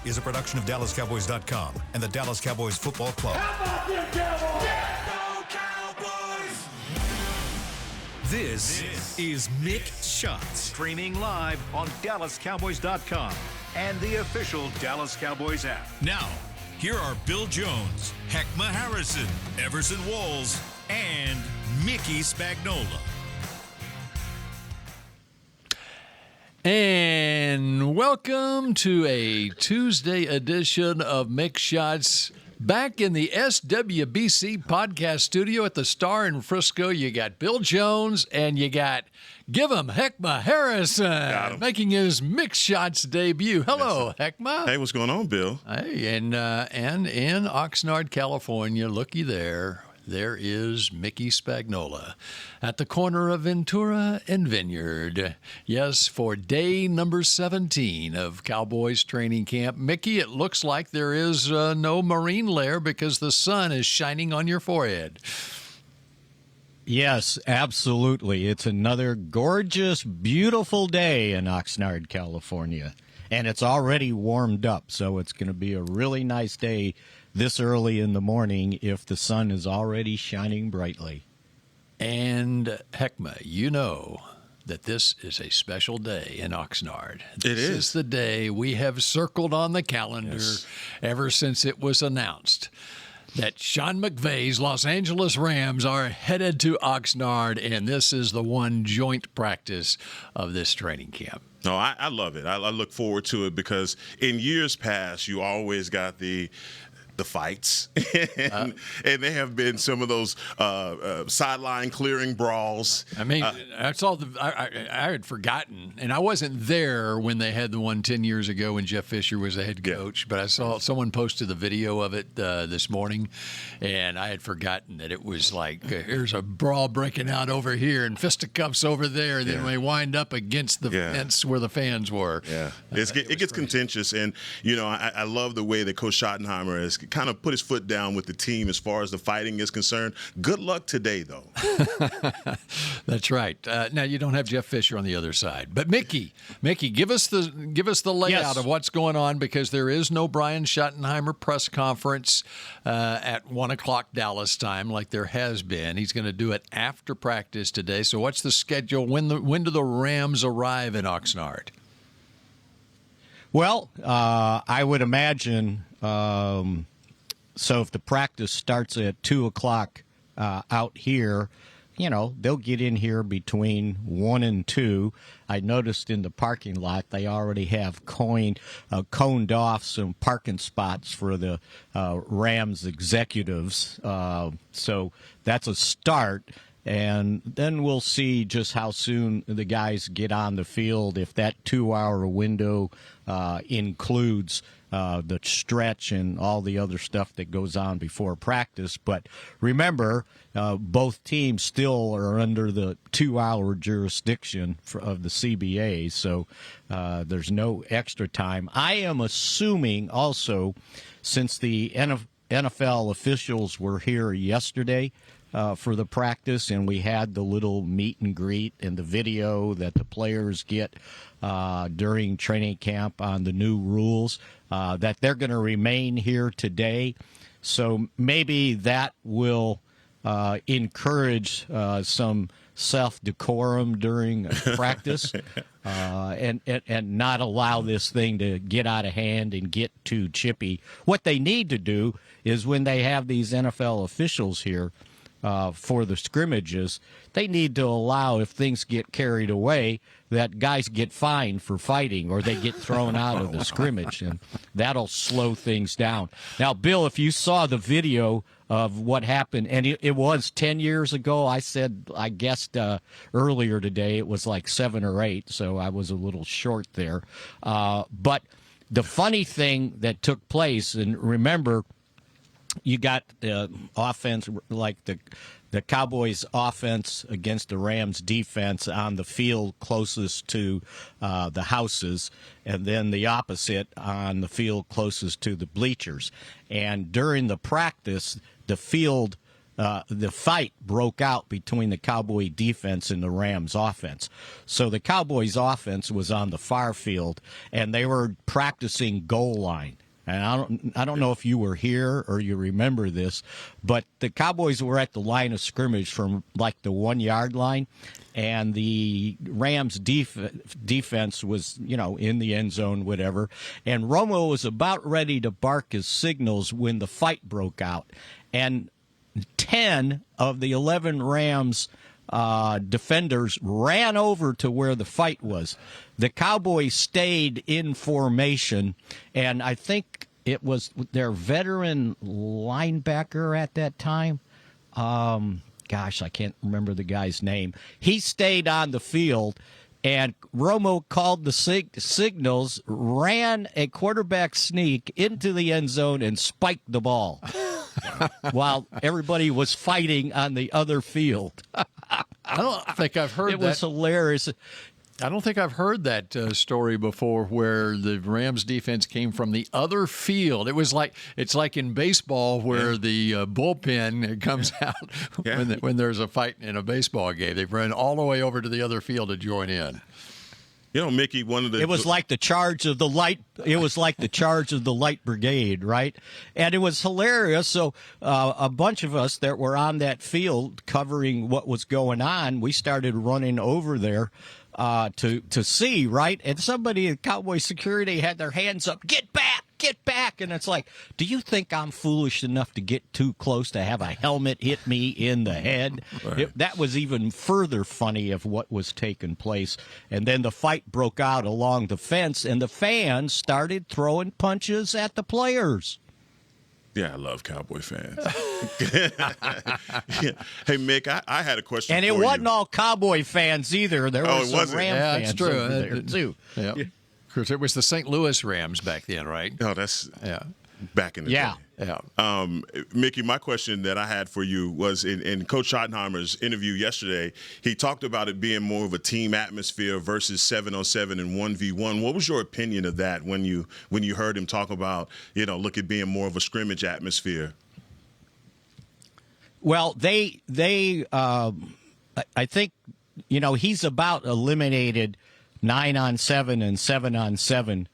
is a production of DallasCowboys.com and the Dallas Cowboys Football Club. How about them Cowboys? Yeah, go Cowboys! This is Mick Shots. Streaming live on DallasCowboys.com and the official Dallas Cowboys app. Now, here are Bill Jones, Hek'ma Harrison, Everson Walls, and Mickey Spagnola. And welcome to a Tuesday edition of Mick Shots. Back in the SWBC podcast studio at the Star in Frisco, you got Bill Jones and you got Hek'ma Harrison making his Mick Shots debut. Hello, Hek'ma. Hey, what's going on, Bill? Hey, and in Oxnard, California, looky there. There is Mickey Spagnola at the corner of Ventura and Vineyard. Yes, for day number 17 of Cowboys training camp. Mickey, it looks like there is no marine layer because the sun is shining on your forehead. Yes, absolutely. It's another gorgeous, beautiful day in Oxnard, California. And it's already warmed up, so it's going to be a really nice day this early in the morning if the sun is already shining brightly. And Hek'ma, you know that this is a special day in Oxnard. This is the day we have circled on the calendar ever since it was announced that Sean McVay's Los Angeles Rams are headed to Oxnard, and this is the one joint practice of this training camp. No, I love it. I look forward to it because in years past, you always got the fights, and they have been some of those sideline clearing brawls. I mean, that's all. I had forgotten, and I wasn't there when they had the one 10 years ago when Jeff Fisher was the head coach. But I saw someone posted the video of it this morning, and I had forgotten that it was like here's a brawl breaking out over here and fisticuffs over there, and then we wind up against the fence where the fans were. Yeah, it gets contentious, and you know I love the way that Coach Schottenheimer has kind of put his foot down with the team as far as the fighting is concerned. Good luck today, though. That's right. Now you don't have Jeff Fisher on the other side, but Mickey, give us the layout of what's going on because there is no Brian Schottenheimer press conference at 1:00 Dallas time like there has been. He's going to do it after practice today. So what's the schedule? When do the Rams arrive in Oxnard? Well, I would imagine. So if the practice starts at 2:00 out here, you know, they'll get in here between 1 and 2. I noticed in the parking lot they already have coned off some parking spots for the Rams executives. So that's a start. And then we'll see just how soon the guys get on the field, if that 2-hour window includes the stretch and all the other stuff that goes on before practice. But remember, both teams still are under the 2-hour jurisdiction of the CBA, so there's no extra time. I am assuming also, since the NFL officials were here yesterday for the practice, and we had the little meet and greet and the video that the players get during training camp on the new rules, that they're going to remain here today. So maybe that will encourage some self-decorum during practice and not allow this thing to get out of hand and get too chippy. What they need to do is when they have these NFL officials here, for the scrimmages, they need to allow, if things get carried away, that guys get fined for fighting or they get thrown out of the scrimmage, and that'll slow things down. Now, Bill, if you saw the video of what happened, and it was 10 years ago, I guessed earlier today it was like 7 or 8, so I was a little short there. But the funny thing that took place, and remember, you got offense like the Cowboys' offense against the Rams' defense on the field closest to the houses, and then the opposite on the field closest to the bleachers. And during the practice, the field the fight broke out between the Cowboy defense and the Rams offense. So the Cowboys offense was on the far field, and they were practicing goal line. And I don't know if you were here or you remember this, but the Cowboys were at the line of scrimmage from like the 1 yard line, and the Rams defense was, in the end zone, whatever. And Romo was about ready to bark his signals when the fight broke out. And 10 of the 11 Rams defenders ran over to where the fight was. The Cowboys stayed in formation, and I think it was their veteran linebacker at that time. I can't remember the guy's name. He stayed on the field, and Romo called the signals, ran a quarterback sneak into the end zone, and spiked the ball while everybody was fighting on the other field. I don't think I've heard that. It was hilarious. I don't think I've heard that story before, where the Rams defense came from the other field. It's like in baseball where the bullpen comes out when there's a fight in a baseball game. They run all the way over to the other field to join in. Mickey, it was like the charge of the light. It was like the charge of the light brigade, right? And it was hilarious. So a bunch of us that were on that field covering what was going on, we started running over there to see, right? And somebody in Cowboy security had their hands up, get back. And it's like, do you think I'm foolish enough to get too close to have a helmet hit me in the head? Right. That was even further funny of what was taking place. And then the fight broke out along the fence, and the fans started throwing punches at the players. Yeah, I love Cowboy fans. Hey, Mick, I had a question and for you. And it wasn't all Cowboy fans either. There were some Ram fans true. over there, too. Yeah. Because it was the St. Louis Rams back then, right? Oh, that's back in the day. Yeah. Mickey, my question that I had for you was in Coach Schottenheimer's interview yesterday, he talked about it being more of a team atmosphere versus 7-on-7 and 1v1. What was your opinion of that when you heard him talk about, look at being more of a scrimmage atmosphere? Well, I think, he's about eliminated 9-on-7 and 7-on-7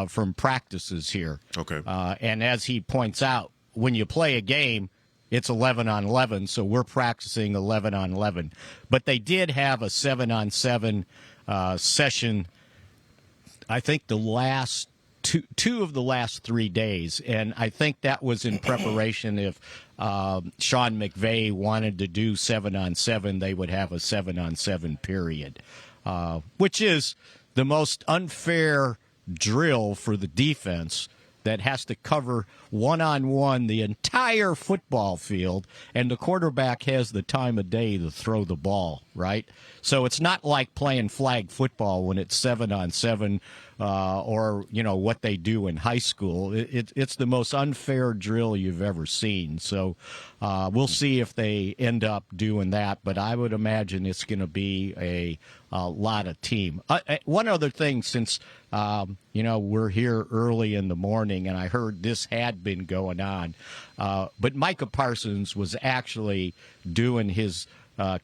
from practices here. Okay. And as he points out, when you play a game, it's 11-on-11, so we're practicing 11-on-11. But they did have a 7-on-7 session, I think the last two of the last 3 days, and I think that was in preparation if Sean McVay wanted to do 7-on-7, they would have a 7-on-7 period. Which is the most unfair drill for the defense that has to cover one-on-one the entire football field, and the quarterback has the time of day to throw the ball, right? So it's not like playing flag football when it's 7-on-7 or, what they do in high school. It's the most unfair drill you've ever seen. So we'll see if they end up doing that, but I would imagine it's going to be a lot of team. One other thing, since, we're here early in the morning, and I heard this had been going on, but Micah Parsons was actually doing his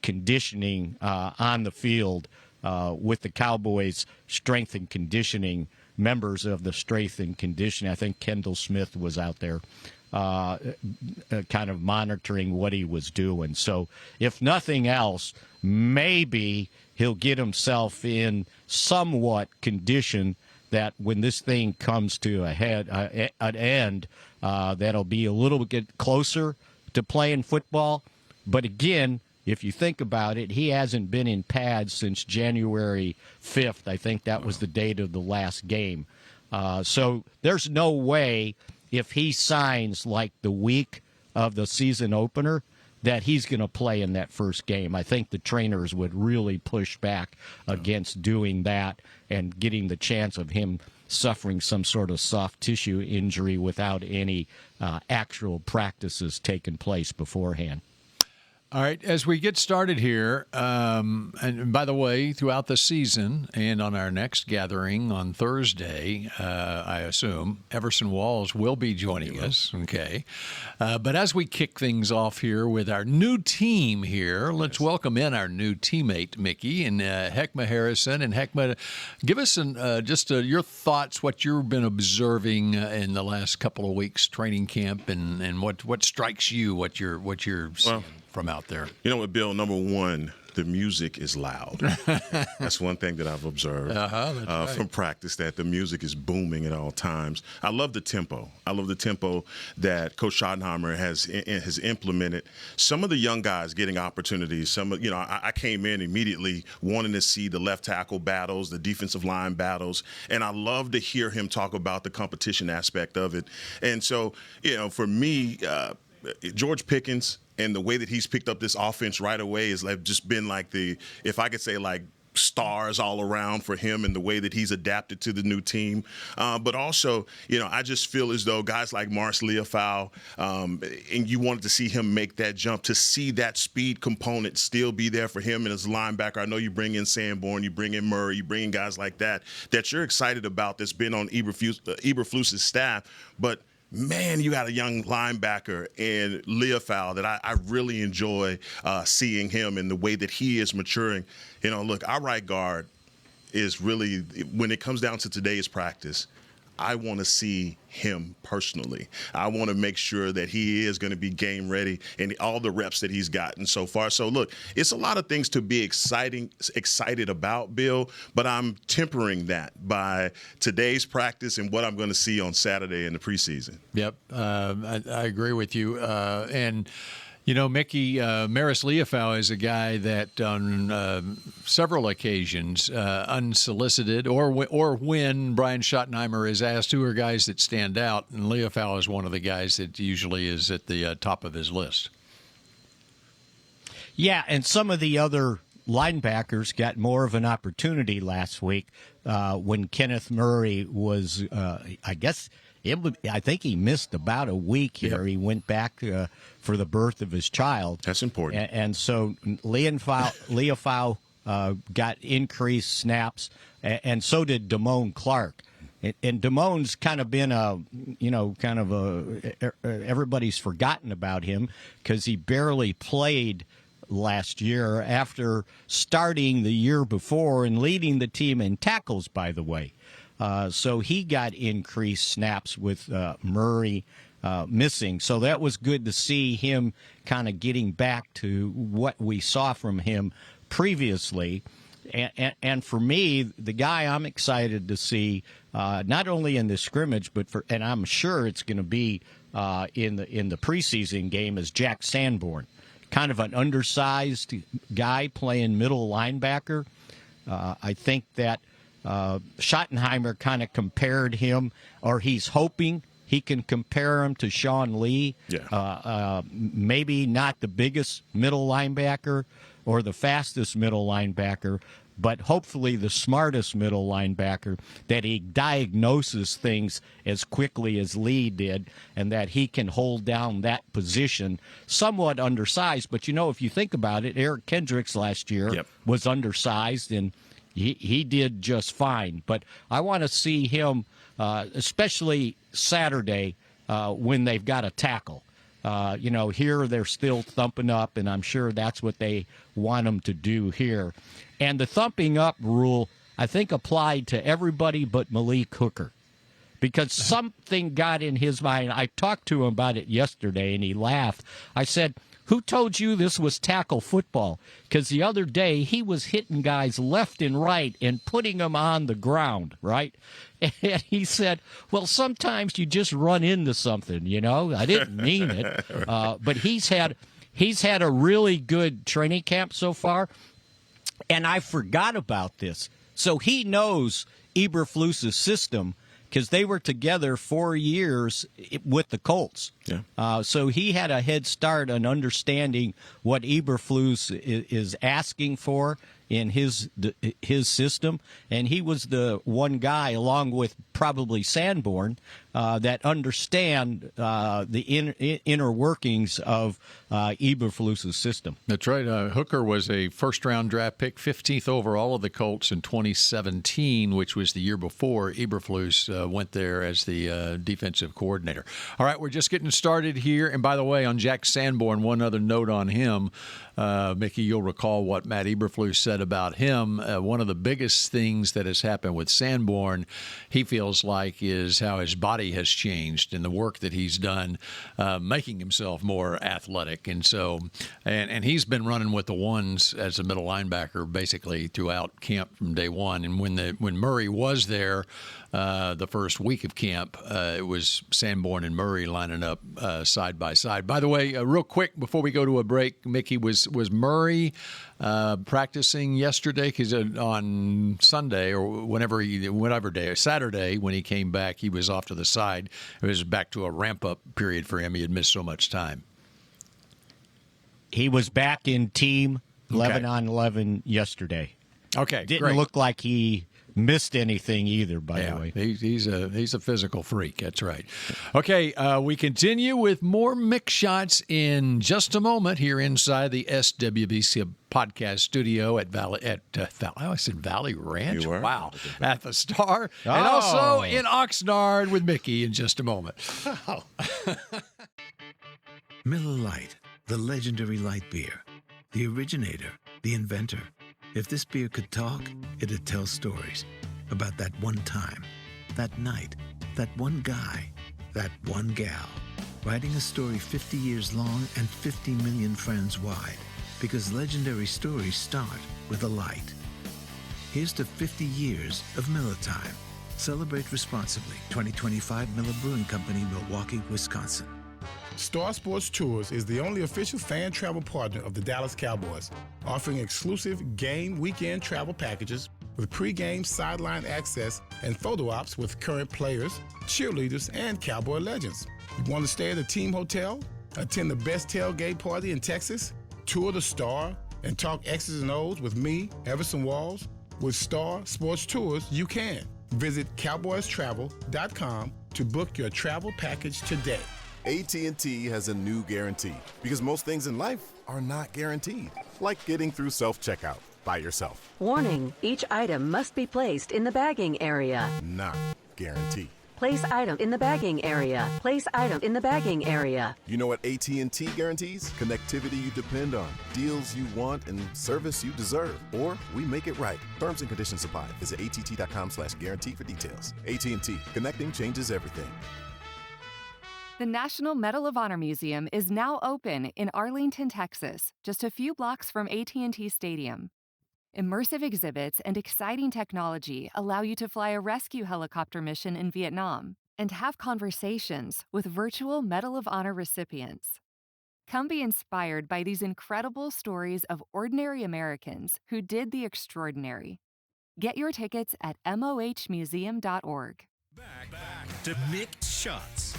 conditioning on the field with the Cowboys strength and conditioning, members of the strength and conditioning. I think Kendall Smith was out there kind of monitoring what he was doing. So if nothing else, maybe he'll get himself in somewhat condition that when this thing comes to an end, that'll be a little bit closer to playing football. But again, if you think about it, he hasn't been in pads since January 5th. I think that was the date of the last game. So there's no way, if he signs like the week of the season opener, that he's going to play in that first game. I think the trainers would really push back against doing that and getting the chance of him suffering some sort of soft tissue injury without any actual practices taking place beforehand. All right, as we get started here, and by the way, throughout the season and on our next gathering on Thursday, I assume, Everson Walls will be joining us, okay? But as we kick things off here with our new team here, let's welcome in our new teammate, Mickey, and Hek'ma Harrison. And Hek'ma, give us your thoughts, what you've been observing in the last couple of weeks, training camp, and what strikes you, what you're seeing from out there. You know what, Bill? Number one, the music is loud. That's one thing that I've observed right. from practice, that the music is booming at all times. I love the tempo. I love the tempo that Coach Schottenheimer has implemented. Some of the young guys getting opportunities. I came in immediately wanting to see the left tackle battles, the defensive line battles, and I love to hear him talk about the competition aspect of it. And so, for me, George Pickens and the way that he's picked up this offense right away has just been if I could say, stars all around for him, and the way that he's adapted to the new team. But also, I just feel as though guys like Marce Leofau, and you wanted to see him make that jump, to see that speed component still be there for him and as a linebacker. I know you bring in Sanborn, you bring in Murray, you bring in guys like that you're excited about, that's been on Eberflus's staff. But man, you got a young linebacker in Leofau that I really enjoy seeing him and the way that he is maturing. Look, our right guard is really, when it comes down to today's practice, I want to see him personally. I want to make sure that he is going to be game ready and all the reps that he's gotten so far. So, look, it's a lot of things to be excited about, Bill, but I'm tempering that by today's practice and what I'm going to see on Saturday in the preseason. Yep, I agree with you. Mickey, Marce Leofau is a guy that on several occasions, unsolicited, or when Brian Schottenheimer is asked who are guys that stand out, and Leofau is one of the guys that usually is at the top of his list. Yeah, and some of the other linebackers got more of an opportunity last week when Kenneth Murray was, I think he missed about a week here. Yep. He went back for the birth of his child. That's important. And so Leofau got increased snaps, and so did Damone Clark. And Damone's kind of been everybody's forgotten about him because he barely played last year after starting the year before and leading the team in tackles, by the way. So he got increased snaps with Murray missing. So that was good to see him kind of getting back to what we saw from him previously. And for me, the guy I'm excited to see, not only in the scrimmage, and I'm sure it's going to be in the preseason game, is Jack Sanborn. Kind of an undersized guy playing middle linebacker. I think that Schottenheimer kind of compared him, or he's hoping he can compare him to Sean Lee. Yeah. Maybe not the biggest middle linebacker or the fastest middle linebacker, but hopefully the smartest middle linebacker, that he diagnoses things as quickly as Lee did, and that he can hold down that position. Somewhat undersized, but if you think about it, Eric Kendricks last year was undersized, and he did just fine. But I want to see him, especially Saturday, when they've got a tackle. Here they're still thumping up, and I'm sure that's what they want them to do here. And the thumping up rule, I think, applied to everybody but Malik Hooker, because something got in his mind. I talked to him about it yesterday, and he laughed. I said, who told you this was tackle football? Because the other day he was hitting guys left and right and putting them on the ground, right? And he said, well, sometimes you just run into something, I didn't mean it. But he's had a really good training camp so far, and I forgot about this. So he knows Eberflus's system, because they were together 4 years with the Colts. Yeah. So he had a head start on understanding what Eberflus is asking for in his system, and he was the one guy, along with probably Sanborn, that understand the inner workings of Eberflus's system. That's right. Hooker was a first-round draft pick, 15th overall of the Colts in 2017, which was the year before Eberflus went there as the defensive coordinator. All right, we're just getting started here. And by the way, on Jack Sanborn, one other note on him. Mickey, you'll recall what Matt Eberflus said about him. One of the biggest things that has happened with Sanborn, he feels like, is how his body has changed and the work that he's done, making himself more athletic. And so, and he's been running with the ones as a middle linebacker basically throughout camp from day one. And when Murray was there, the first week of camp, it was Sanborn and Murray lining up side by side. By the way, real quick before we go to a break, Mickey, was Murray practicing yesterday? Because on Sunday or whatever day, or Saturday, when he came back, he was off to the side. It was back to a ramp-up period for him. He had missed so much time. He was back in team 11 on 11 yesterday. Okay, didn't great. look like he missed anything either, by the way. He's a physical freak. That's right. Okay, we continue with more Mick Shots in just a moment here inside the SWBC podcast studio at I said Valley Ranch. You were? Wow, at the Star, and also in Oxnard with Mickey in just a moment. Miller Lite, the legendary light beer, the originator, the inventor. If this beer could talk, it'd tell stories about that one time, that night, that one guy, that one gal, writing a story 50 years long and 50 million friends wide, because legendary stories start with a light. Here's to 50 years of Miller Time. Celebrate responsibly. 2025 Miller Brewing Company, Milwaukee, Wisconsin. Star Sports Tours is the only official fan travel partner of the Dallas Cowboys, offering exclusive game weekend travel packages with pre-game sideline access and photo ops with current players, cheerleaders, and Cowboy legends. You want to stay at a team hotel, attend the best tailgate party in Texas, tour the Star, and talk X's and O's with me, Everson Walls? With Star Sports Tours, you can. Visit cowboystravel.com to book your travel package today. AT&T has a new guarantee because most things in life are not guaranteed, like getting through self-checkout by yourself. Warning, each item must be placed in the bagging area. Not guaranteed. Place item in the bagging area. Place item in the bagging area. You know what AT&T guarantees? Connectivity you depend on, deals you want, and service you deserve. Or we make it right. Terms and conditions apply. Visit att.com/guarantee for details. AT&T. Connecting changes everything. The National Medal of Honor Museum is now open in Arlington, Texas, just a few blocks from AT&T Stadium. Immersive exhibits and exciting technology allow you to fly a rescue helicopter mission in Vietnam and have conversations with virtual Medal of Honor recipients. Come be inspired by these incredible stories of ordinary Americans who did the extraordinary. Get your tickets at mohmuseum.org. Back to Mick Shots.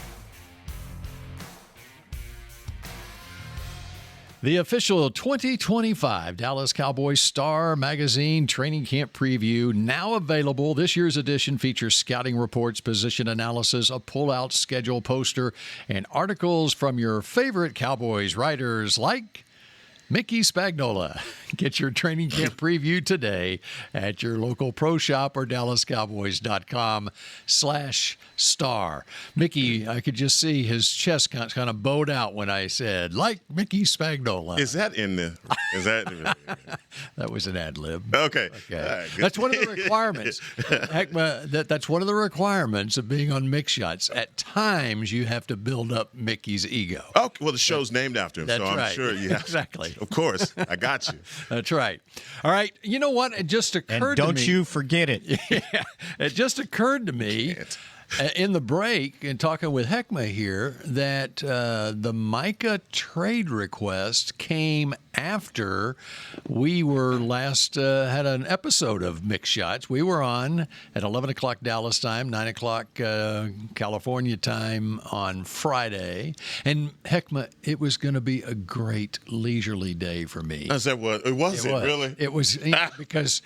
The official 2025 Dallas Cowboys Star Magazine Training Camp Preview, now available. This year's edition features scouting reports, position analysis, a pull-out schedule poster, and articles from your favorite Cowboys writers like Mickey Spagnola. Get your training camp preview today at your local pro shop or DallasCowboys.com/star. Mickey, I could just see his chest kind of bowed out when I said, like Mickey Spagnola. Is that in the? Is that? That was an ad lib. Okay. Right, that's one of the requirements. Hek'ma, that's one of the requirements of being on Mick Shots. At times, you have to build up Mickey's ego. Oh, well, the show's named after him, that's so I'm right. sure you have. Exactly. Of course, I got you. That's right. All right. You know what? It just occurred to me. And don't you forget it. Yeah. It just occurred to me in the break and talking with Hek'ma here that the Micah trade request came after we were last had an episode of Mick Shots. We were on at 11 o'clock Dallas time, 9 o'clock California time on Friday. And Hek'ma, it was going to be a great leisurely day for me. I said, what? It wasn't, really? It was because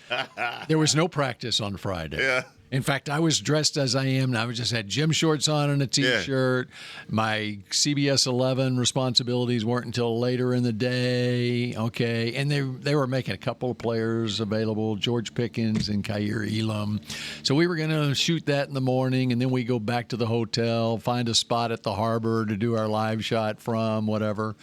there was no practice on Friday. Yeah. In fact, I was dressed as I am. I just had gym shorts on and a T-shirt. Yeah. My CBS 11 responsibilities weren't until later in the day. Okay, and they were making a couple of players available, George Pickens and Kaiir Elam. So we were going to shoot that in the morning, and then we go back to the hotel, find a spot at the harbor to do our live shot from, whatever.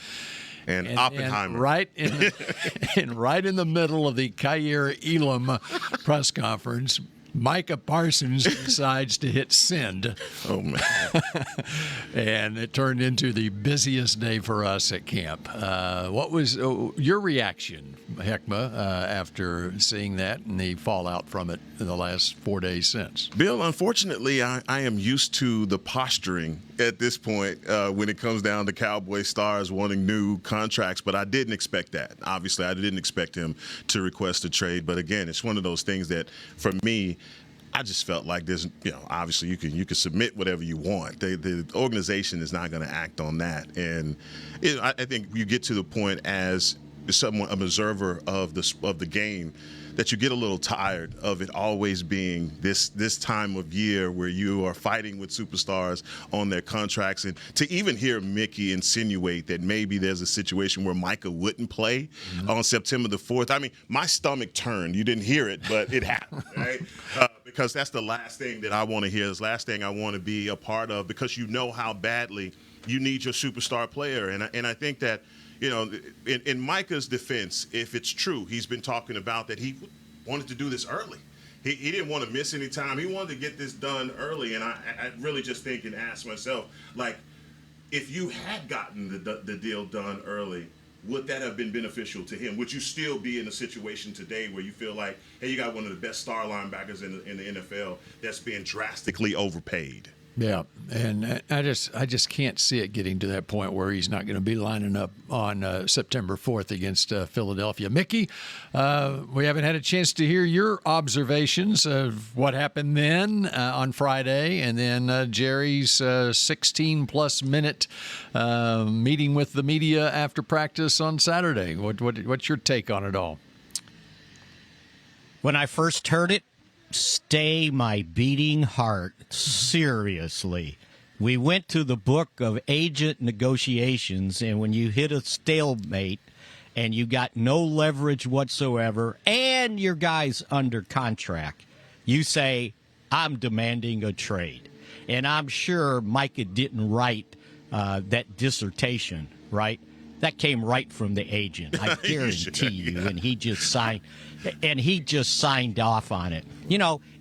And Oppenheimer. Right in the middle of the Kaiir Elam press conference, Micah Parsons decides to hit send. Oh, man. And it turned into the busiest day for us at camp. What was your reaction, Hek'ma, after seeing that and the fallout from it in the last 4 days since? Bill, unfortunately, I am used to the posturing at this point when it comes down to Cowboy stars wanting new contracts, but I didn't expect that. Obviously, I didn't expect him to request a trade. But again, it's one of those things that, for me, I just felt like there's, obviously you can submit whatever you want. The organization is not going to act on that. And I think you get to the point as someone, an observer of the game, that you get a little tired of it always being this time of year where you are fighting with superstars on their contracts. And to even hear Mickey insinuate that maybe there's a situation where Micah wouldn't play on September the 4th, I mean, my stomach turned. You didn't hear it, but it happened, right? Because that's the last thing that I want to hear, is the last thing I want to be a part of, because you know how badly you need your superstar player. And I think that, in Micah's defense, if it's true, he's been talking about that he wanted to do this early. He didn't want to miss any time. He wanted to get this done early. And I really just think and ask myself, like, if you had gotten the deal done early, would that have been beneficial to him? Would you still be in a situation today where you feel like, hey, you got one of the best star linebackers in the NFL that's being drastically overpaid? Yeah, and I just can't see it getting to that point where he's not going to be lining up on September 4th against Philadelphia. Mickey, we haven't had a chance to hear your observations of what happened then on Friday, and then Jerry's 16-plus minute meeting with the media after practice on Saturday. What's your take on it all? When I first heard it, stay my beating heart. Seriously. We went to the book of agent negotiations, and when you hit a stalemate and you got no leverage whatsoever and your guy's under contract, you say, I'm demanding a trade. And I'm sure Micah didn't write that dissertation, right? That came right from the agent, I guarantee you. And he just signed off on it.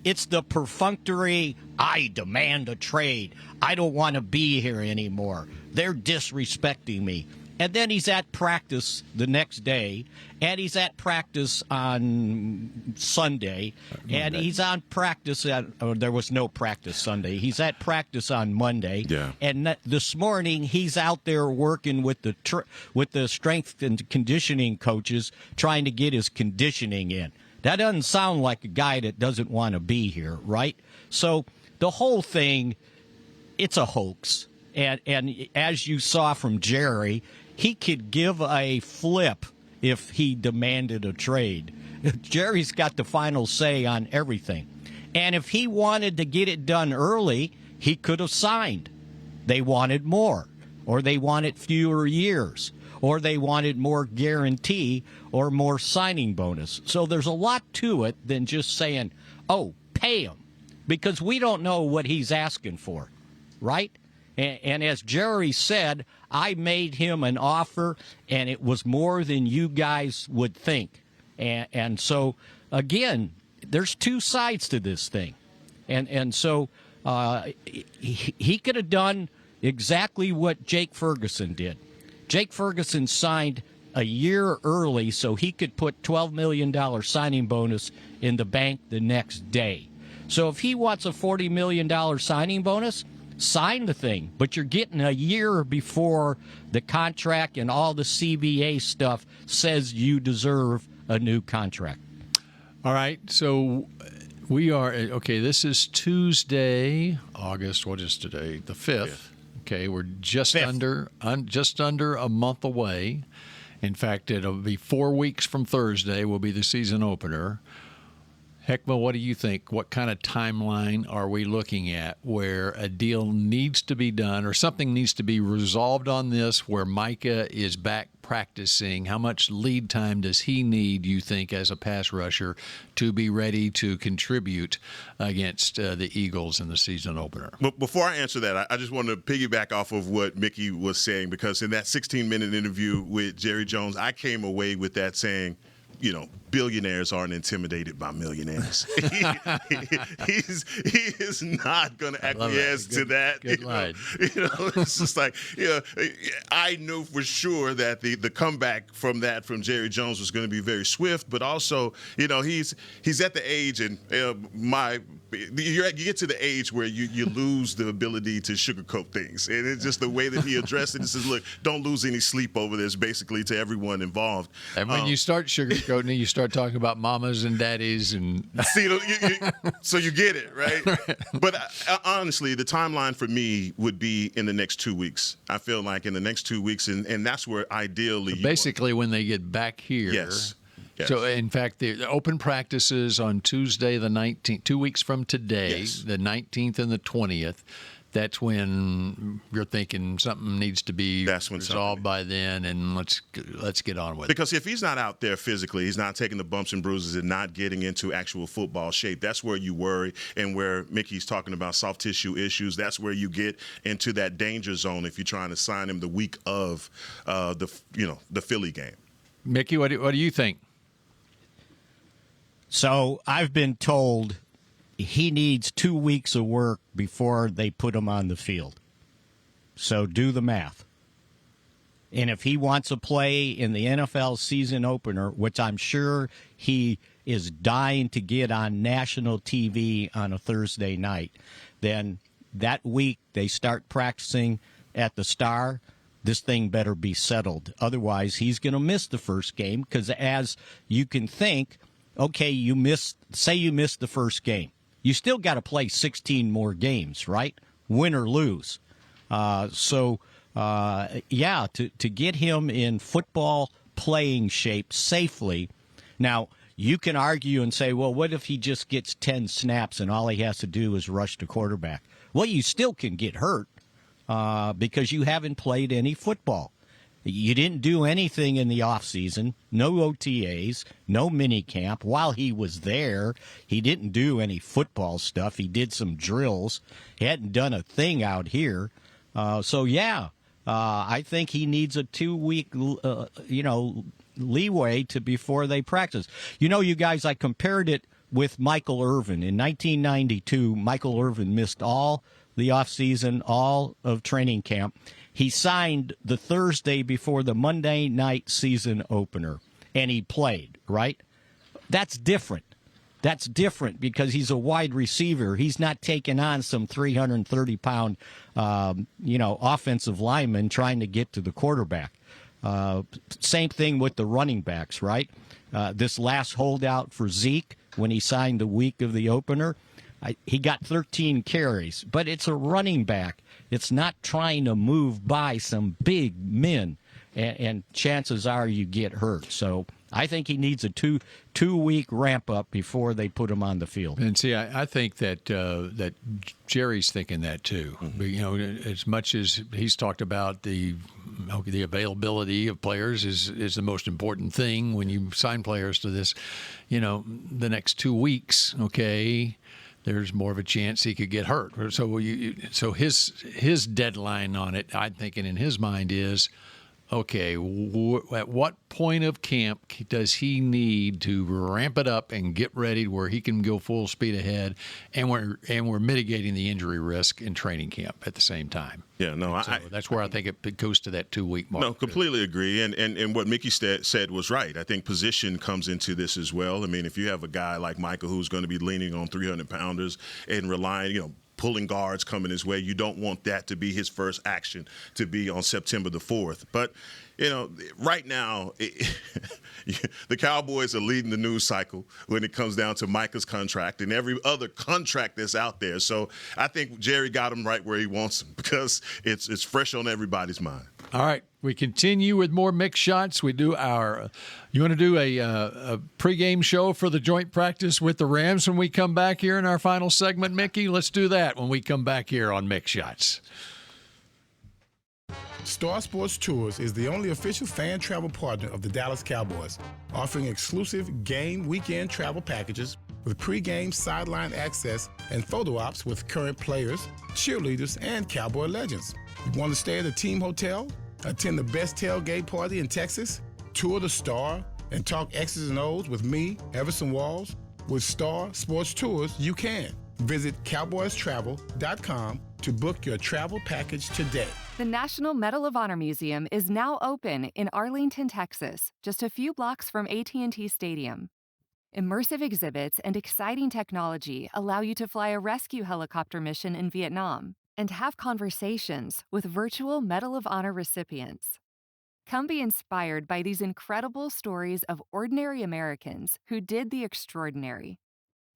It's the perfunctory, I demand a trade. I don't want to be here anymore. They're disrespecting me. And then he's at practice the next day, and he's at practice on Sunday, and he's on practice there was no practice Sunday. He's at practice on Monday, and this morning he's out there working with the strength and conditioning coaches trying to get his conditioning in. That doesn't sound like a guy that doesn't want to be here, right? So the whole thing, it's a hoax. And as you saw from Jerry, he could give a flip if he demanded a trade. Jerry's got the final say on everything. And if he wanted to get it done early, he could have signed. They wanted more, or they wanted fewer years, or they wanted more guarantee or more signing bonus. So there's a lot to it than just saying, oh, pay him, because we don't know what he's asking for, right? And as Jerry said, I made him an offer, and it was more than you guys would think. And so, again, there's two sides to this thing. And so he could have done exactly what Jake Ferguson did. Jake Ferguson signed a year early so he could put $12 million signing bonus in the bank the next day. So if he wants a $40 million signing bonus, sign the thing. But you're getting a year before the contract and all the CBA stuff says you deserve a new contract. All right, so we are, okay, this is Tuesday, August, what is today? The 5th. Okay, we're just under a month away. In fact, it'll be 4 weeks from Thursday will be the season opener. Hek'ma, what do you think? What kind of timeline are we looking at where a deal needs to be done or something needs to be resolved on this where Micah is back practicing? How much lead time does he need, you think, as a pass rusher to be ready to contribute against the Eagles in the season opener? But before I answer that, I just want to piggyback off of what Mickey was saying, because in that 16-minute interview with Jerry Jones, I came away with that saying, you know, billionaires aren't intimidated by millionaires. He is not going to acquiesce to that. Good line. It's just like, I knew for sure that the comeback from Jerry Jones was going to be very swift, but also, he's at the age, and you get to the age where you lose the ability to sugarcoat things, and it's just the way that he addressed it. He says, "Look, don't lose any sleep over this," basically to everyone involved. And when you start sugarcoating it, you start talking about mamas and daddies and so you get it, right? But honestly, the timeline for me would be in the next 2 weeks. I feel like in the next 2 weeks, and that's where ideally basically when they get back here. Yes. So, in fact, the open practices on Tuesday the 19th, 2 weeks from today, the 19th and the 20th. That's when you're thinking something needs to be resolved by then, and let's get on with it. Because if he's not out there physically, he's not taking the bumps and bruises and not getting into actual football shape, that's where you worry, and where Mickey's talking about soft tissue issues, that's where you get into that danger zone if you're trying to sign him the week of the Philly game. Mickey, what do you think? So I've been told he needs 2 weeks of work before they put him on the field. So do the math. And if he wants to play in the NFL season opener, which I'm sure he is dying to get on national TV on a Thursday night, then that week they start practicing at the Star. This thing better be settled. Otherwise, he's going to miss the first game because, as you can think, okay, you missed the first game. You still got to play 16 more games, right? Win or lose. To get him in football playing shape safely. Now, you can argue and say, well, what if he just gets 10 snaps and all he has to do is rush the quarterback? Well, you still can get hurt because you haven't played any football. You didn't do anything in the offseason, no OTAs, no mini camp. While he was there, he didn't do any football stuff. He did some drills. He hadn't done a thing out here. I think he needs a 2 week, leeway before they practice. You guys, I compared it with Michael Irvin. In 1992, Michael Irvin missed all the offseason, all of training camp. He signed the Thursday before the Monday night season opener, and he played, right? That's different. That's different because he's a wide receiver. He's not taking on some 330-pound, offensive lineman trying to get to the quarterback. Same thing with the running backs, right? This last holdout for Zeke, when he signed the week of the opener, he got 13 carries, but it's a running back. It's not trying to move by some big men, and chances are you get hurt. So I think he needs a two week ramp up before they put him on the field. And see, I think that Jerry's thinking that too. Mm-hmm. As much as he's talked about the availability of players is the most important thing when you sign players to this. The next 2 weeks, okay, there's more of a chance he could get hurt. So his deadline on it, I'm thinking in his mind is, okay, at what point of camp does he need to ramp it up and get ready to where he can go full speed ahead, and we're mitigating the injury risk in training camp at the same time? Yeah, no, so that's where I think it goes to that 2-week mark. No, completely agree. And what Mickey said was right. I think position comes into this as well. I mean, if you have a guy like Micah who's going to be leaning on 300-pounders and relying, pulling guards coming his way, you don't want that to be his first action to be on September the 4th. But, right now, the Cowboys are leading the news cycle when it comes down to Micah's contract and every other contract that's out there. So I think Jerry got him right where he wants him because it's fresh on everybody's mind. All right, we continue with more Mick Shots. We do you want to do a pregame show for the joint practice with the Rams when we come back here in our final segment, Mickey? Let's do that when we come back here on Mick Shots. Star Sports Tours is the only official fan travel partner of the Dallas Cowboys, offering exclusive game weekend travel packages with pre-game sideline access and photo ops with current players, cheerleaders, and Cowboy legends. You want to stay at a team hotel, attend the best tailgate party in Texas, tour the Star, and talk X's and O's with me, Everson Walls? With Star Sports Tours, you can. Visit cowboystravel.com to book your travel package today. The National Medal of Honor Museum is now open in Arlington, Texas, just a few blocks from AT&T Stadium. Immersive exhibits and exciting technology allow you to fly a rescue helicopter mission in Vietnam and have conversations with virtual Medal of Honor recipients. Come be inspired by these incredible stories of ordinary Americans who did the extraordinary.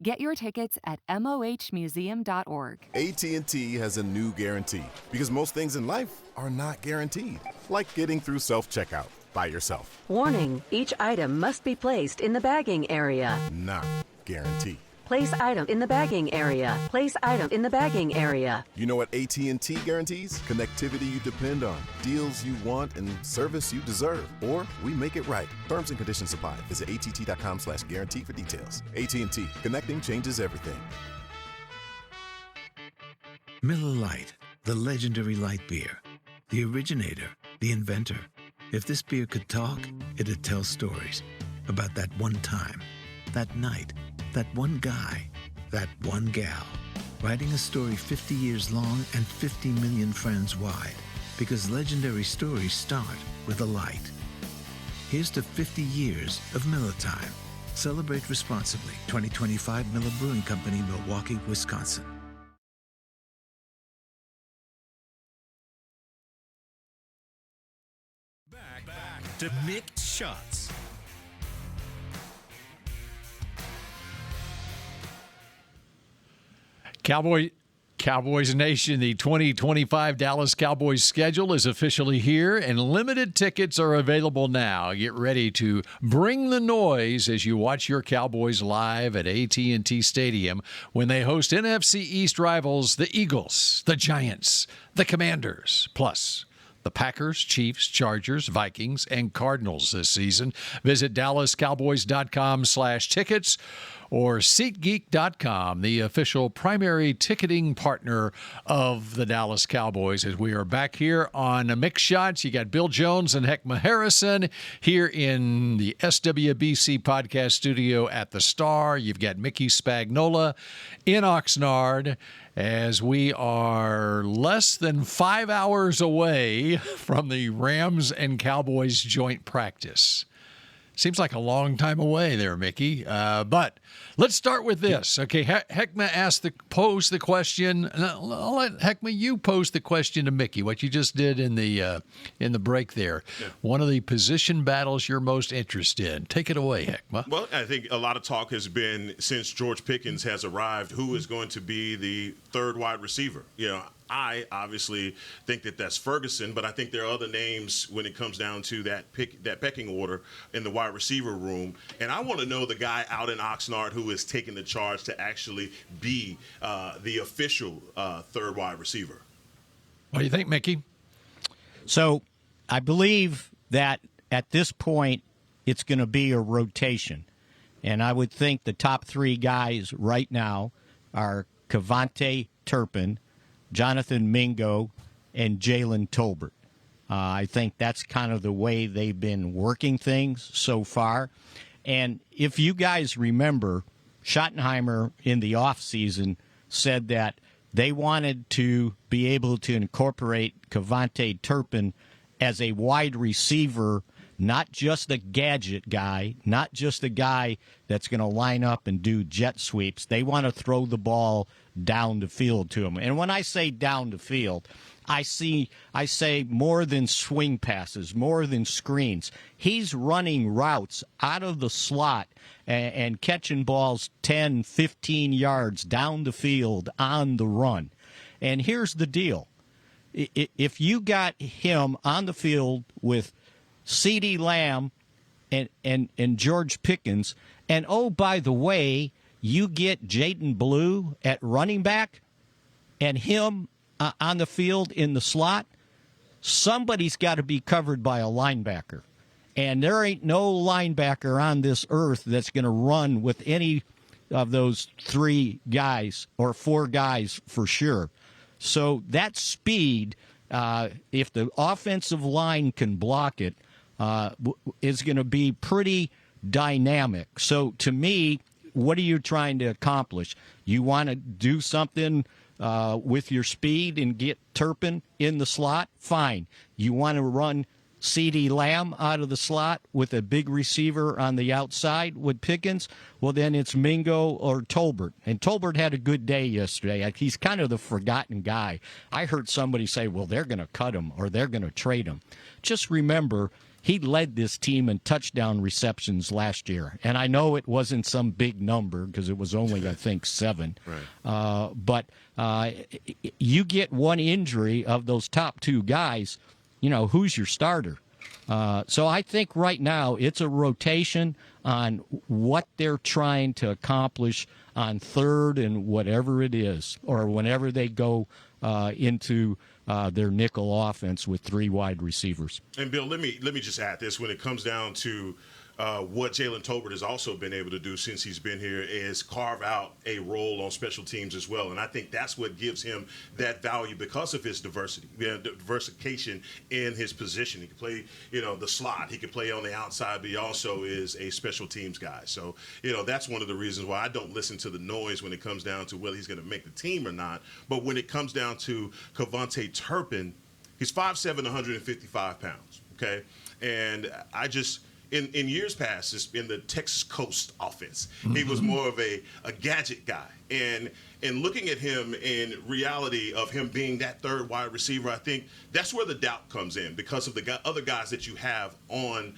Get your tickets at mohmuseum.org. AT&T has a new guarantee because most things in life are not guaranteed, like getting through self-checkout by yourself. Warning, each item must be placed in the bagging area. Not guaranteed. Place item in the bagging area. Place item in the bagging area. You know what AT&T guarantees? Connectivity you depend on, deals you want, and service you deserve. Or we make it right. Terms and conditions apply. Visit att.com/guarantee for details. AT&T. Connecting changes everything. Miller Lite, the legendary light beer. The originator, the inventor. If this beer could talk, it'd tell stories about that one time, that night, that one guy, that one gal, writing a story 50 years long and 50 million friends wide, because legendary stories start with a light. Here's to 50 years of Miller Time. Celebrate responsibly. 2025 Miller Brewing Company, Milwaukee, Wisconsin. Back to Mick Shots. Cowboys Nation, the 2025 Dallas Cowboys schedule is officially here, and limited tickets are available now. Get ready to bring the noise as you watch your Cowboys live at AT&T Stadium when they host NFC East rivals, the Eagles, the Giants, the Commanders, plus the Packers, Chiefs, Chargers, Vikings, and Cardinals this season. Visit DallasCowboys.com/tickets or SeatGeek.com, the official primary ticketing partner of the Dallas Cowboys. As we are back here on Mick Shots, you got Bill Jones and Hek'ma Harrison here in the SWBC podcast studio at the Star. You've got Mickey Spagnola in Oxnard, as we are less than 5 hours away from the Rams and Cowboys joint practice. Seems like a long time away there, Mickey. But let's start with this. Okay, Hek'ma posed the question. I'll let Hek'ma, you pose the question to Mickey, what you just did in the break there. Yeah. One of the position battles you're most interested in. Take it away, Hek'ma. Well, I think a lot of talk has been, since George Pickens has arrived, who is going to be the third wide receiver. I obviously think that that's Ferguson, but I think there are other names when it comes down to that pecking order in the wide receiver room. And I want to know the guy out in Oxnard who is taking the charge to actually be the official third wide receiver. What do you think, Mickey? So I believe that at this point it's going to be a rotation. And I would think the top three guys right now are Cavante Turpin, Jonathan Mingo, and Jalen Tolbert. I think that's kind of the way they've been working things so far. And if you guys remember, Schottenheimer in the offseason said that they wanted to be able to incorporate Cavante Turpin as a wide receiver, not just a gadget guy, not just a guy that's going to line up and do jet sweeps. They want to throw the ball down the field to him. And when I say down the field, I say more than swing passes, more than screens. He's running routes out of the slot and catching balls 10, 15 yards down the field on the run. And here's the deal. If you got him on the field with CeeDee Lamb and George Pickens, and oh, by the way, you get Jaden Blue at running back and him on the field in the slot, somebody's got to be covered by a linebacker. And there ain't no linebacker on this earth that's going to run with any of those 3 guys or 4 guys for sure. So that speed, if the offensive line can block it, is going to be pretty dynamic. So to me, what are you trying to accomplish? You want to do something with your speed and get Turpin in the slot? Fine. You want to run CeeDee Lamb out of the slot with a big receiver on the outside with Pickens? Well, then it's Mingo or Tolbert. And Tolbert had a good day yesterday. He's kind of the forgotten guy. I heard somebody say, well, they're going to cut him or they're going to trade him. Just remember, he led this team in touchdown receptions last year. And I know it wasn't some big number because it was only, I think, 7. Right. But you get one injury of those top 2 guys, who's your starter? So I think right now it's a rotation on what they're trying to accomplish on third and whatever it is, or whenever they go into their nickel offense with 3 wide receivers. And Bill, let me just add this: when it comes down to what Jalen Tolbert has also been able to do since he's been here is carve out a role on special teams as well. And I think that's what gives him that value because of his diversification in his position. He can play, the slot. He can play on the outside, but he also is a special teams guy. So, that's one of the reasons why I don't listen to the noise when it comes down to whether he's going to make the team or not. But when it comes down to Cavante Turpin, he's 5'7", 155 pounds, okay? And I just – In years past, in the Texas Coast offense, he was more of a gadget guy. And looking at him in reality of him being that 3rd wide receiver, I think that's where the doubt comes in because of the other guys that you have on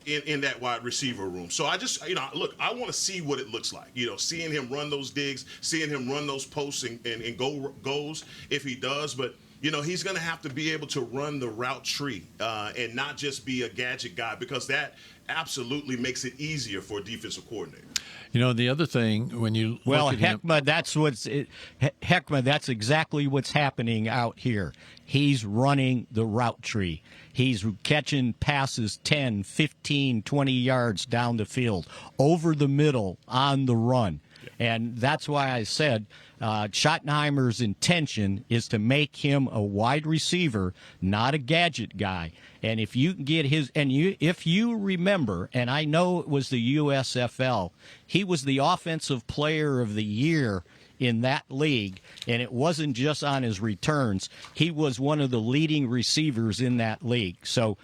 in that wide receiver room. So I just, look, I want to see what it looks like. Seeing him run those digs, seeing him run those posts and goes if he does. But he's going to have to be able to run the route tree and not just be a gadget guy because that absolutely makes it easier for a defensive coordinator. The other thing when you look at Hek'ma, that's exactly what's happening out here. He's running the route tree. He's catching passes 10, 15, 20 yards down the field, over the middle, on the run. And that's why I said Schottenheimer's intention is to make him a wide receiver, not a gadget guy. And if you can get if you remember, and I know it was the USFL, he was the offensive player of the year in that league, and it wasn't just on his returns. He was one of the leading receivers in that league. So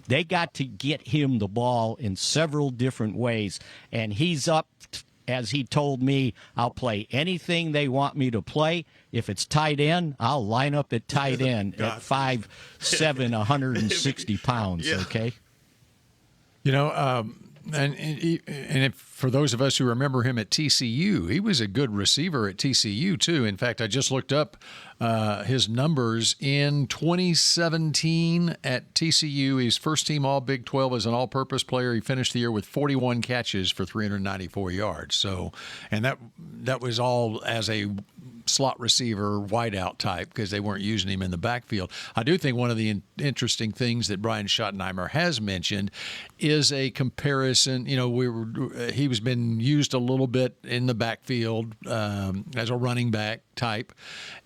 they got to get him the ball in several different ways, and he's up. As he told me, I'll play anything they want me to play. If it's tight end, I'll line up at tight end at 5'7", 160 pounds, okay? And if, for those of us who remember him at TCU, he was a good receiver at TCU, too. In fact, I just looked up his numbers in 2017 at TCU. He's first-team All-Big 12 as an all-purpose player. He finished the year with 41 catches for 394 yards. So, and that was all as a slot receiver, wideout type, because they weren't using him in the backfield. I do think one of the interesting things that Brian Schottenheimer has mentioned is a comparison. He was been used a little bit in the backfield as a running back type,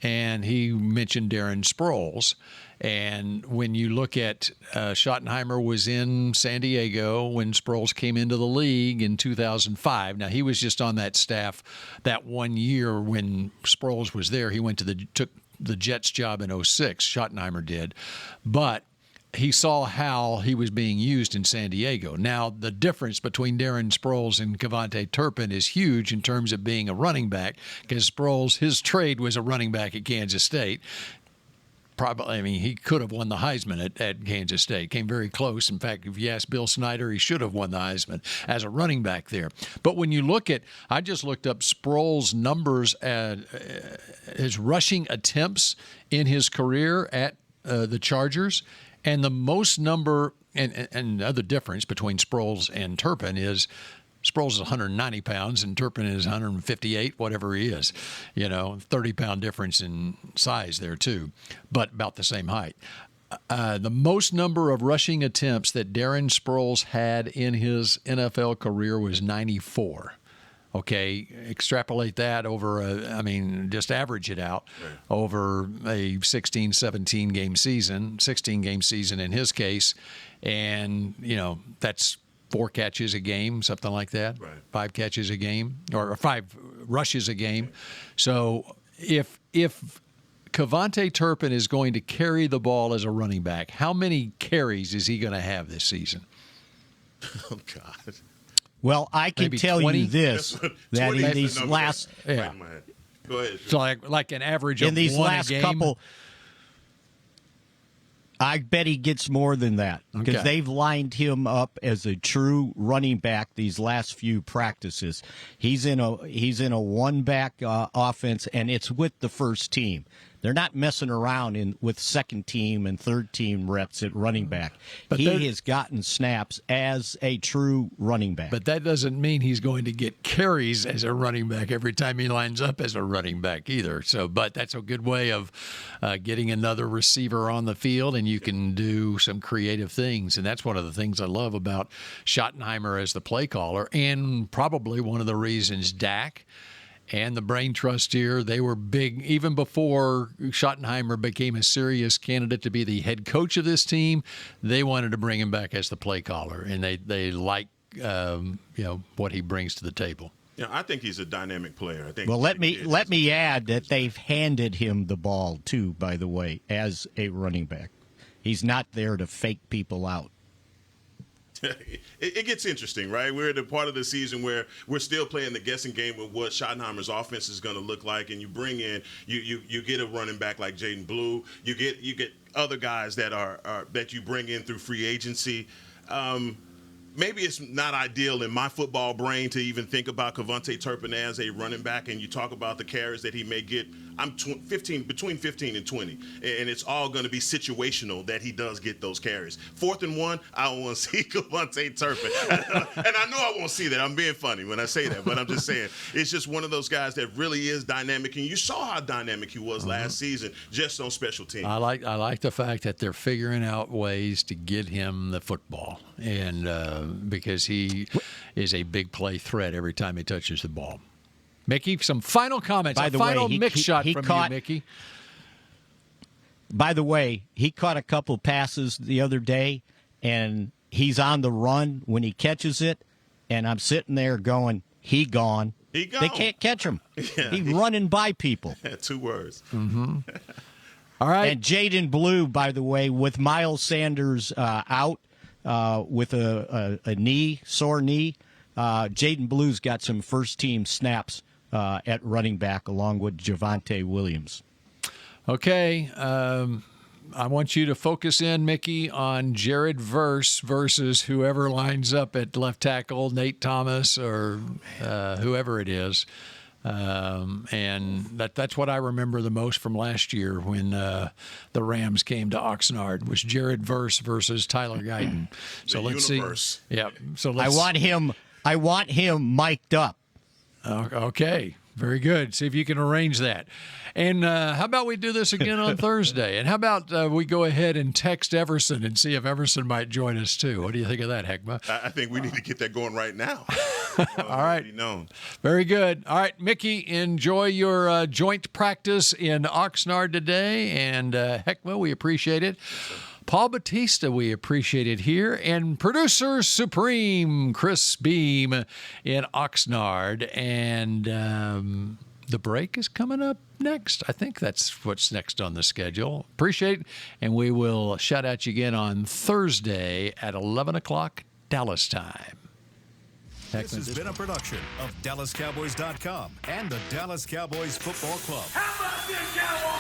and he mentioned Darren Sproles. And when you look at Schottenheimer was in San Diego when Sproles came into the league in 2005. Now, he was just on that staff that 1 year when Sproles was there. He took the Jets job in 2006. Schottenheimer did. But he saw how he was being used in San Diego. Now, the difference between Darren Sproles and Kevontae Turpin is huge in terms of being a running back, because Sproles, his trade was a running back at Kansas State. Probably, he could have won the Heisman at Kansas State. Came very close. In fact, if you ask Bill Snyder, he should have won the Heisman as a running back there. But when you look at, I just looked up Sproles' numbers, his rushing attempts in his career at the Chargers, and the most number, and another difference between Sproles and Turpin is Sproles is 190 pounds and Turpin is 158, whatever he is. 30-pound difference in size there too, but about the same height. The most number of rushing attempts that Darren Sproles had in his NFL career was 94. Okay, extrapolate that over just average it out over a 16, 17-game season, 16-game season in his case, and, that's 4 catches a game, something like that, right. 5 catches a game, or 5 rushes a game. So if Kevontae Turpin is going to carry the ball as a running back, how many carries is he going to have this season? Oh, God. Well, I can Maybe tell 20? you this, that in these last... Yeah. Go ahead. So like an average of in these one last a game? Couple... I bet he gets more than that, because they've lined him up as a true running back these last few practices. He's in a one-back offense, and it's with the first team. They're not messing around with second team and third team reps at running back. But he has gotten snaps as a true running back. But that doesn't mean he's going to get carries as a running back every time he lines up as a running back either. But that's a good way of getting another receiver on the field, and you can do some creative things. And that's one of the things I love about Schottenheimer as the play caller, and probably one of the reasons Dak and the brain trust here, they were big even before Schottenheimer became a serious candidate to be the head coach of this team. They wanted to bring him back as the play caller, and they like what he brings to the table. Yeah, I think he's a dynamic player. I think. Well, let me add that they've handed him the ball too, by the way, as a running back. He's not there to fake people out. It gets interesting, right? We're at a part of the season where we're still playing the guessing game with what Schottenheimer's offense is going to look like, and you bring in you get a running back like Jaden Blue, you get other guys that are that you bring in through free agency. Maybe it's not ideal in my football brain to even think about Kevontae Turpin as a running back, and you talk about the carries that he may get. I'm between 15 and 20, and it's all going to be situational that he does get those carries. 4th and 1, I don't want to see Kevontae Turpin, and I know I won't see that. I'm being funny when I say that, but I'm just saying it's just one of those guys that really is dynamic, and you saw how dynamic he was last season, just on special teams. I like the fact that they're figuring out ways to get him the football, and because he is a big play threat every time he touches the ball. Mickey, some final comments. By the way, final Mick shot from you, Mickey. By the way, he caught a couple passes the other day, and he's on the run when he catches it, and I'm sitting there going, he gone. He gone. They can't catch him. Yeah. He's running by people. 2 words. Mm-hmm. All right. And Jaden Blue, by the way, with Miles Sanders out with a sore knee, Jaden Blue's got some first-team snaps at running back along with Javonte Williams. Okay. I want you to focus in, Mickey, on Jared Verse versus whoever lines up at left tackle, Nate Thomas or whoever it is. And that's what I remember the most from last year when the Rams came to Oxnard was Jared Verse versus Tyler Guyton. So let's universe. See. Yeah. So I want him mic'd up. Okay. Very good. See if you can arrange that. And how about we do this again on Thursday? And how about we go ahead and text Everson and see if Everson might join us too? What do you think of that, Hek'ma? I think we need to get that going right now. All right. Very good. All right, Mickey, enjoy your joint practice in Oxnard today. And Hek'ma, we appreciate it. Paul Batista, we appreciate it here. And producer supreme, Chris Beam in Oxnard. And the break is coming up next. I think that's what's next on the schedule. Appreciate it. And we will shout out you again on Thursday at 11 o'clock Dallas time. This has been a production of DallasCowboys.com and the Dallas Cowboys Football Club. How about this, Cowboys?